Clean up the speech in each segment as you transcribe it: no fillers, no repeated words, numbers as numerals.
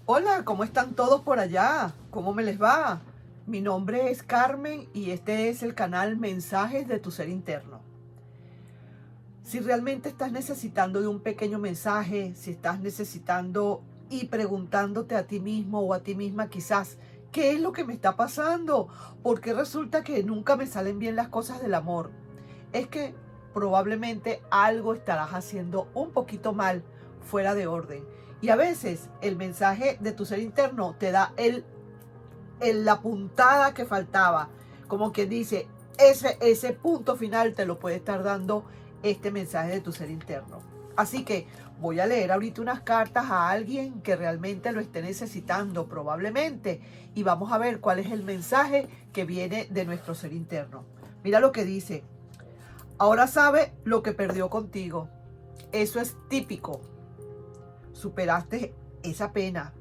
Hola, ¿cómo están todos por allá? ¿Cómo me les va? Mi nombre es Carmen y este es el canal Mensajes de tu Ser Interno. Si realmente estás necesitando de un pequeño mensaje, si estás necesitando y preguntándote a ti mismo o a ti misma quizás, ¿qué es lo que me está pasando? ¿Por qué resulta que nunca me salen bien las cosas del amor? Es que probablemente algo estarás haciendo un poquito mal, fuera de orden. Y a veces el mensaje de tu ser interno te da la puntada que faltaba. Como quien dice, ese punto final te lo puede estar dando este mensaje de tu ser interno. Así que voy a leer ahorita unas cartas a alguien que realmente lo esté necesitando probablemente. Y vamos a ver cuál es el mensaje que viene de nuestro ser interno. Mira lo que dice. Ahora sabe lo que perdió contigo. Eso es típico. Superaste esa pena.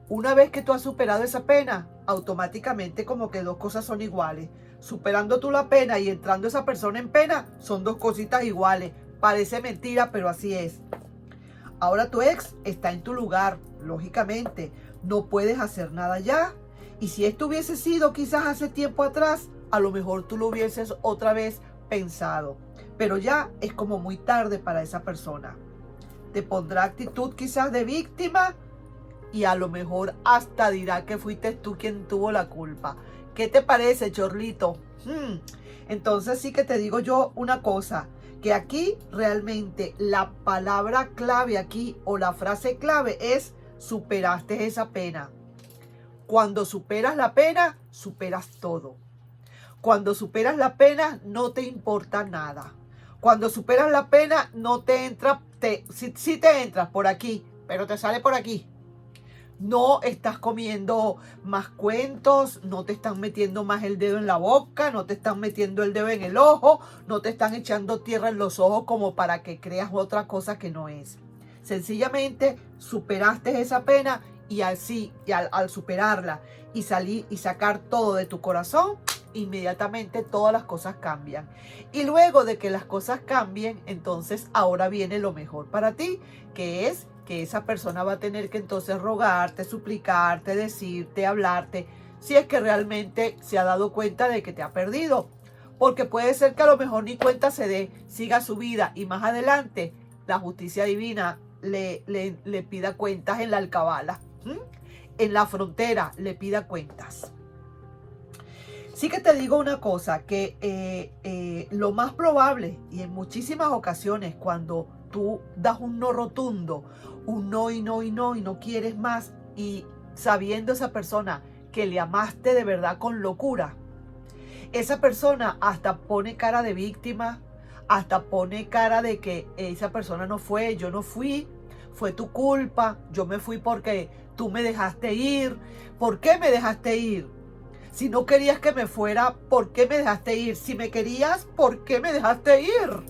Una vez que tú has superado esa pena, automáticamente como que dos cosas son iguales. Superando tú la pena y entrando esa persona en pena, son dos cositas iguales. Parece mentira, pero así es. Ahora tu ex está en tu lugar, lógicamente. No puedes hacer nada ya. Y si esto hubiese sido quizás hace tiempo atrás, a lo mejor tú lo hubieses otra vez pensado. Pero ya es como muy tarde para esa persona. Te pondrá actitud quizás de víctima y a lo mejor hasta dirá que fuiste tú quien tuvo la culpa. ¿Qué te parece, Chorlito? Entonces sí que te digo yo una cosa, que aquí realmente la palabra clave aquí o la frase clave es superaste esa pena. Cuando superas la pena, superas todo. Cuando superas la pena, no te importa nada. Cuando superas la pena, no te entra, sí te entras por aquí, pero te sale por aquí. No estás comiendo más cuentos, no te están metiendo más el dedo en la boca, no te están metiendo el dedo en el ojo, no te están echando tierra en los ojos como para que creas otra cosa que no es. Sencillamente superaste esa pena y así, al superarla y salir y sacar todo de tu corazón, inmediatamente todas las cosas cambian. Y luego de que las cosas cambien, entonces ahora viene lo mejor para ti, que es que esa persona va a tener que entonces rogarte, suplicarte, decirte, hablarte, si es que realmente se ha dado cuenta de que te ha perdido. Porque puede ser que a lo mejor ni cuenta se dé, siga su vida y más adelante la justicia divina le pida cuentas en la alcabala, en la frontera le pida cuentas. Sí que te digo una cosa, que lo más probable, y en muchísimas ocasiones cuando tú das un no rotundo, un no y no y no y no quieres más, y sabiendo esa persona que le amaste de verdad con locura, esa persona hasta pone cara de víctima, hasta pone cara de que esa persona no fue, yo no fui, fue tu culpa, yo me fui porque tú me dejaste ir. ¿Por qué me dejaste ir? Si no querías que me fuera, ¿por qué me dejaste ir? Si me querías, ¿por qué me dejaste ir?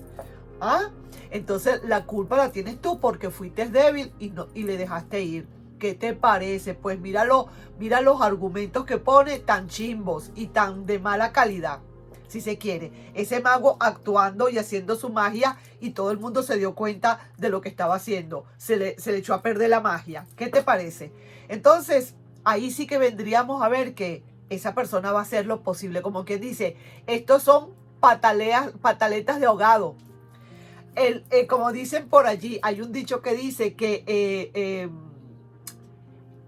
¿Ah? Entonces la culpa la tienes tú porque fuiste débil y le dejaste ir. ¿Qué te parece? Pues mira los argumentos que pone tan chimbos y tan de mala calidad, si se quiere. Ese mago actuando y haciendo su magia y todo el mundo se dio cuenta de lo que estaba haciendo. Se le echó a perder la magia. ¿Qué te parece? Entonces, ahí sí que vendríamos a ver que esa persona va a hacer lo posible. Como quien dice, estos son pataletas de ahogado. Como dicen por allí, hay un dicho que dice que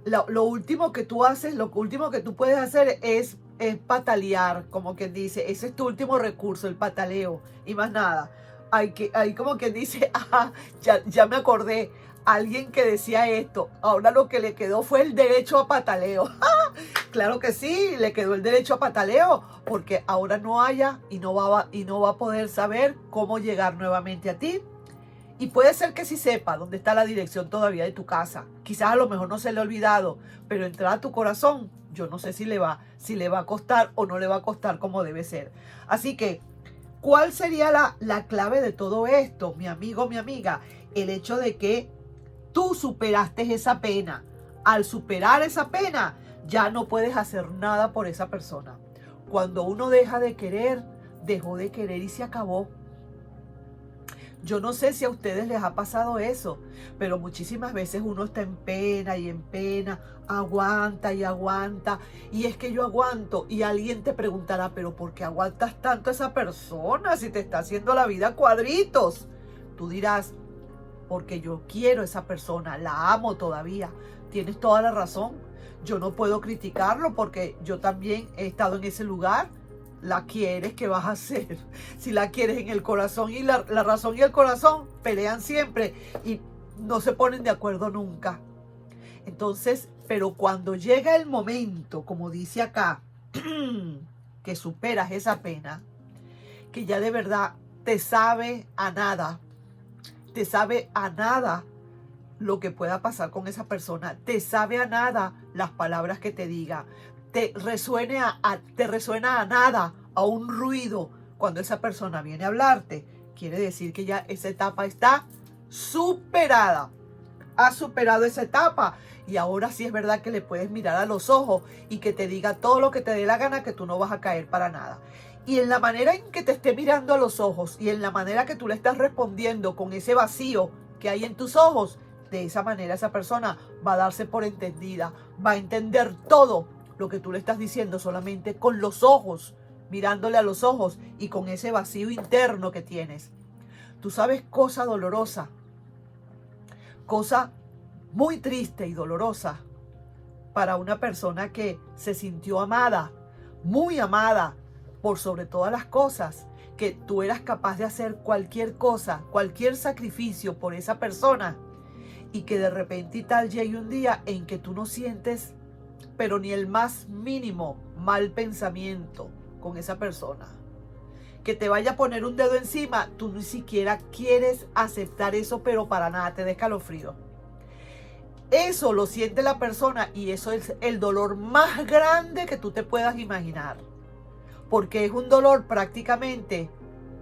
lo último que tú haces, lo último que tú puedes hacer es patalear, como quien dice, ese es tu último recurso, el pataleo, y más nada. Hay como quien dice, ya me acordé, alguien que decía esto, ahora lo que le quedó fue el derecho a pataleo. Claro que sí, le quedó el derecho a pataleo, porque ahora no haya y no va a poder saber cómo llegar nuevamente a ti. Y puede ser que sí sepa dónde está la dirección todavía de tu casa. Quizás a lo mejor no se le ha olvidado, pero entrar a tu corazón, yo no sé si le va a costar o no le va a costar como debe ser. Así que, ¿cuál sería la clave de todo esto, mi amigo, mi amiga? El hecho de que tú superaste esa pena. Al superar esa pena, ya no puedes hacer nada por esa persona. Cuando uno deja de querer, dejó de querer y se acabó. Yo no sé si a ustedes les ha pasado eso, pero muchísimas veces uno está en pena, aguanta y aguanta. Y es que yo aguanto y alguien te preguntará, pero ¿por qué aguantas tanto a esa persona si te está haciendo la vida cuadritos? Tú dirás, porque yo quiero a esa persona, la amo todavía. Tienes toda la razón. Yo no puedo criticarlo porque yo también he estado en ese lugar. La quieres, ¿qué vas a hacer? Si la quieres en el corazón y la razón y el corazón pelean siempre y no se ponen de acuerdo nunca. Entonces, pero cuando llega el momento, como dice acá, que superas esa pena, que ya de verdad te sabe a nada lo que pueda pasar con esa persona, te sabe a nada las palabras que te diga, te resuena a nada, a un ruido cuando esa persona viene a hablarte. Quiere decir que ya esa etapa está superada. Has superado esa etapa y ahora sí es verdad que le puedes mirar a los ojos y que te diga todo lo que te dé la gana, que tú no vas a caer para nada. Y en la manera en que te esté mirando a los ojos y en la manera que tú le estás respondiendo con ese vacío que hay en tus ojos, de esa manera esa persona va a darse por entendida, va a entender todo lo que tú le estás diciendo solamente con los ojos, mirándole a los ojos y con ese vacío interno que tienes. Tú sabes, cosa dolorosa, cosa muy triste y dolorosa para una persona que se sintió amada, muy amada por sobre todas las cosas, que tú eras capaz de hacer cualquier cosa, cualquier sacrificio por esa persona y que de repente y tal llegue un día en que tú no sientes pero ni el más mínimo mal pensamiento con esa persona. Que te vaya a poner un dedo encima, tú ni siquiera quieres aceptar eso, pero para nada, te da escalofrío. Eso lo siente la persona y eso es el dolor más grande que tú te puedas imaginar. Porque es un dolor prácticamente,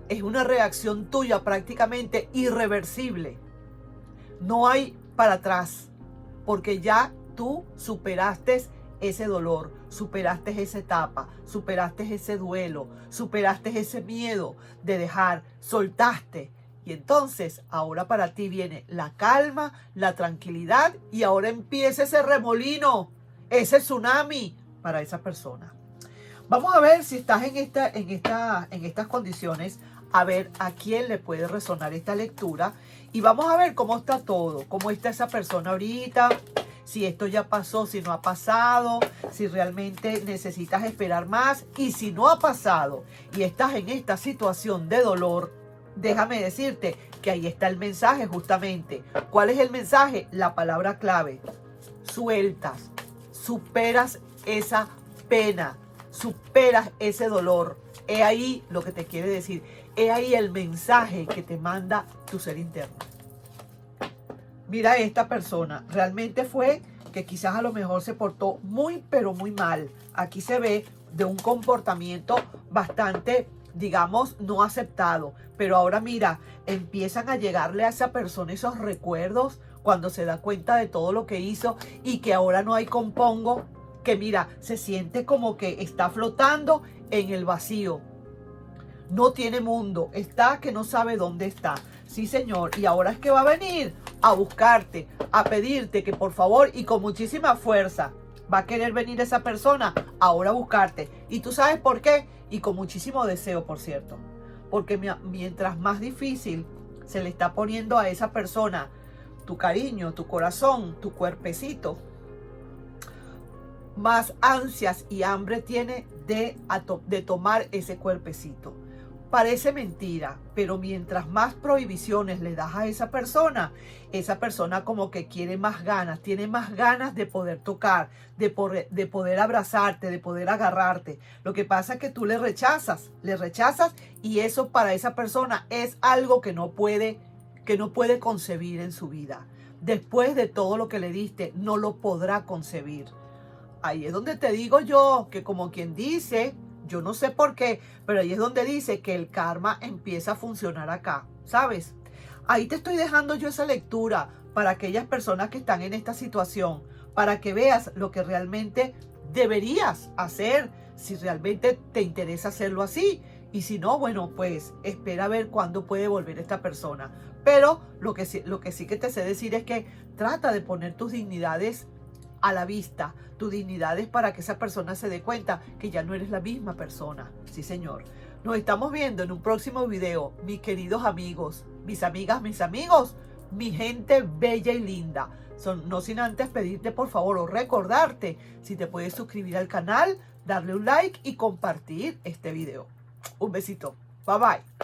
es una reacción tuya prácticamente irreversible. No hay para atrás, porque ya tú superaste ese dolor, superaste esa etapa, superaste ese duelo, superaste ese miedo de dejar, soltaste. Y entonces ahora para ti viene la calma, la tranquilidad y ahora empieza ese remolino, ese tsunami para esa persona. Vamos a ver si estás en estas condiciones, a ver a quién le puede resonar esta lectura y vamos a ver cómo está todo, cómo está esa persona ahorita, si esto ya pasó, si no ha pasado, si realmente necesitas esperar más y si no ha pasado y estás en esta situación de dolor, déjame decirte que ahí está el mensaje justamente. ¿Cuál es el mensaje? La palabra clave. Sueltas, superas esa pena, superas ese dolor. He ahí lo que te quiere decir. He ahí el mensaje que te manda tu ser interno. Mira, esta persona realmente fue que quizás a lo mejor se portó muy, pero muy mal. Aquí se ve de un comportamiento bastante, digamos, no aceptado. Pero ahora mira, empiezan a llegarle a esa persona esos recuerdos cuando se da cuenta de todo lo que hizo y que ahora no hay compongo, que mira, se siente como que está flotando en el vacío. No tiene mundo, está que no sabe dónde está. Sí, señor, y ahora es que va a venir a buscarte, a pedirte que por favor y con muchísima fuerza va a querer venir esa persona ahora a buscarte. ¿Y tú sabes por qué? Y con muchísimo deseo, por cierto. Porque mientras más difícil se le está poniendo a esa persona tu cariño, tu corazón, tu cuerpecito, más ansias y hambre tiene de tomar ese cuerpecito. Parece mentira, pero mientras más prohibiciones le das a esa persona como que quiere más ganas, tiene más ganas de poder tocar, de poder abrazarte, de poder agarrarte. Lo que pasa es que tú le rechazas y eso para esa persona es algo que no puede concebir en su vida. Después de todo lo que le diste, no lo podrá concebir. Ahí es donde te digo yo que como quien dice, yo no sé por qué, pero ahí es donde dice que el karma empieza a funcionar acá, ¿sabes? Ahí te estoy dejando yo esa lectura para aquellas personas que están en esta situación, para que veas lo que realmente deberías hacer, si realmente te interesa hacerlo así. Y si no, bueno, pues espera a ver cuándo puede volver esta persona. Pero lo que sí que te sé decir es que trata de poner tus dignidades a la vista, tus dignidades, para que esa persona se dé cuenta que ya no eres la misma persona. Sí, señor. Nos estamos viendo en un próximo video, mis queridos amigos, mis amigas, mis amigos, mi gente bella y linda. No sin antes pedirte por favor o recordarte si te puedes suscribir al canal, darle un like y compartir este video. Un besito. Bye bye.